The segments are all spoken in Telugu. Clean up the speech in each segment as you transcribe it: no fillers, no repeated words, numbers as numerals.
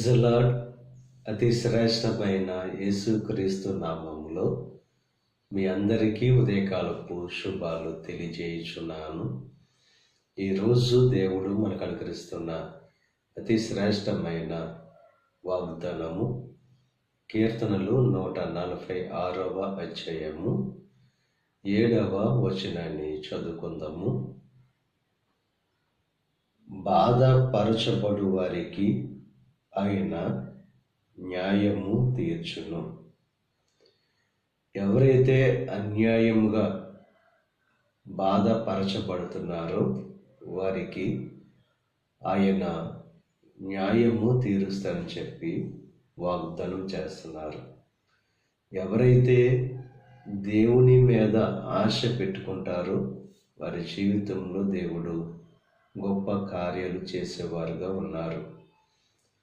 Praise the lord. అతి శ్రేష్టమైన యేసుక్రీస్తు నామములో మీ అందరికీ ఉదయకాలపు శుభాలు తెలియజేయుచున్నాను. ఈరోజు దేవుడు మనకు అనుగ్రహిస్తున్న అతి శ్రేష్టమైన వాగ్దానము కీర్తనలు 146వ అధ్యాయము 7వ వచనాన్ని చదువుకుందాము. బాధపరచబడు వారికి ఆయన న్యాయము తీర్చును. ఎవరైతే అన్యాయముగా బాధపరచబడుతున్నారో వారికి ఆయన న్యాయము తీరుస్తారని చెప్పి వాగ్దానం చేస్తున్నారు. ఎవరైతే దేవుని మీద ఆశ పెట్టుకుంటారో వారి జీవితంలో దేవుడు గొప్ప కార్యాలు చేసేవారుగా ఉన్నారు.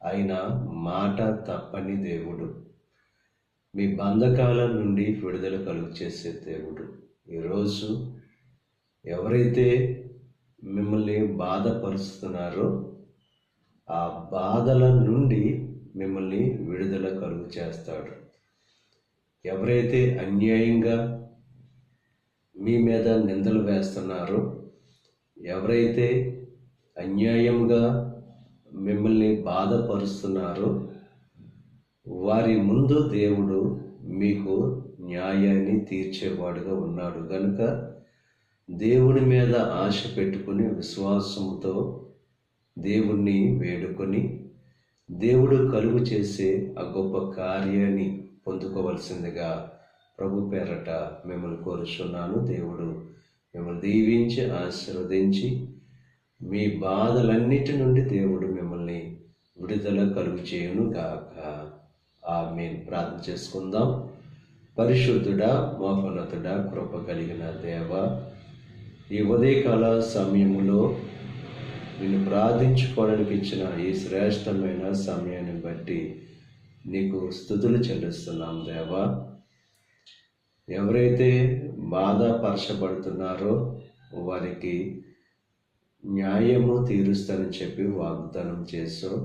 ఆయన మాట తప్పని దేవుడు. మీ బంధకాల నుండి విడుదల కలుగు చేసే దేవుడు. ఈరోజు ఎవరైతే మిమ్మల్ని బాధపరుస్తున్నారో ఆ బాధల నుండి మిమ్మల్ని విడుదల కలుగు చేస్తాడు. ఎవరైతే అన్యాయంగా మీ మీద నిందలు వేస్తున్నారో, ఎవరైతే అన్యాయంగా మిమ్మల్ని బాధపరుస్తున్నారో వారి ముందు దేవుడు మీకు న్యాయాన్ని తీర్చేవాడుగా ఉన్నాడు. కనుక దేవుని మీద ఆశ పెట్టుకుని విశ్వాసంతో దేవుణ్ణి వేడుకొని దేవుడు కలుగు చేసే ఆ గొప్ప కార్యాన్ని పొందుకోవలసిందిగా ప్రభు పేరట మిమ్మల్ని కోరుచున్నాను. దేవుడు మిమ్మల్ని దీవించి ఆశీర్వదించి మీ బాధలన్నిటి నుండి దేవుడు మిమ్మల్ని విడుదల కలుగు చేయును గాక. ఆమేన్. ప్రార్థన చేసుకుందాం. పరిశుద్ధుడా, మహోన్నతుడా, కృప కలిగిన దేవ, ఈ ఉదయకాల సమయములో నిన్ను ప్రార్థించుకోవడానికి ఇచ్చిన ఈ శ్రేష్టమైన సమయాన్ని బట్టి నీకు స్తుతులు చెల్లిస్తున్నాం దేవా. ఎవరైతే బాధపరచబడుతున్నారో వారికి న్యాయము తీరుస్తానని చెప్పి వాగ్దానం చేసావు.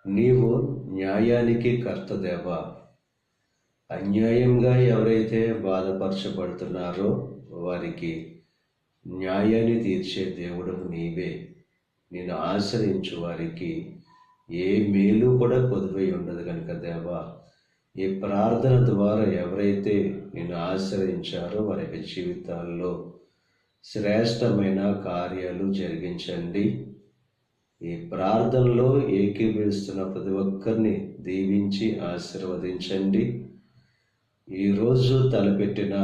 నీవు న్యాయానికి కర్త దేవా. అన్యాయంగా ఎవరైతే బాధపరచబడుతున్నారో వారికి న్యాయాన్ని తీర్చే దేవుడు నీవే. నేను ఆశ్రయించు వారికి ఏ మేలు కూడా కొదువై ఉండదు కనుక దేవా, ఈ ప్రార్థన ద్వారా ఎవరైతే నిన్ను ఆశ్రయించారో వారి యొక్క జీవితాల్లో శ్రేష్టమైన కార్యాలు జరిగించండి. ఈ ప్రార్థనలో ఏకీభవిస్తున్న ప్రతి ఒక్కరిని దీవించి ఆశీర్వదించండి. ఈరోజు తలపెట్టిన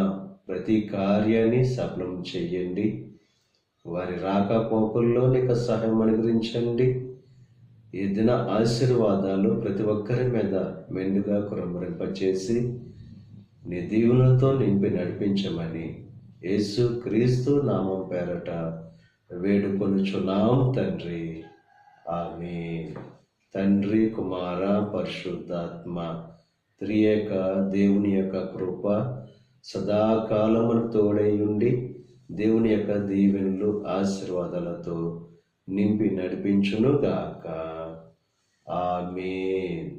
ప్రతి కార్యాన్ని సఫలం చెయ్యండి. వారి రాకపోకల్లో నీకు సహాయం అనుగ్రహించండి. ఈ దిన ఆశీర్వాదాలు ప్రతి ఒక్కరి మీద మెండుగా కురంభరింపచేసి నీ దీవులతో నింపి నడిపించమని యేసు క్రీస్తు నామం పేరట వేడుకొనుచున్నాం తండ్రి. ఆమేన్. తండ్రి, కుమార, పరిశుద్ధాత్మ త్రియేక దేవుని యొక్క కృప సదాకాలమును తోడై ఉండి దేవుని యొక్క దీవెనలు ఆశీర్వాదాలతో నింపి నడిపించును గాక. ఆమేన్.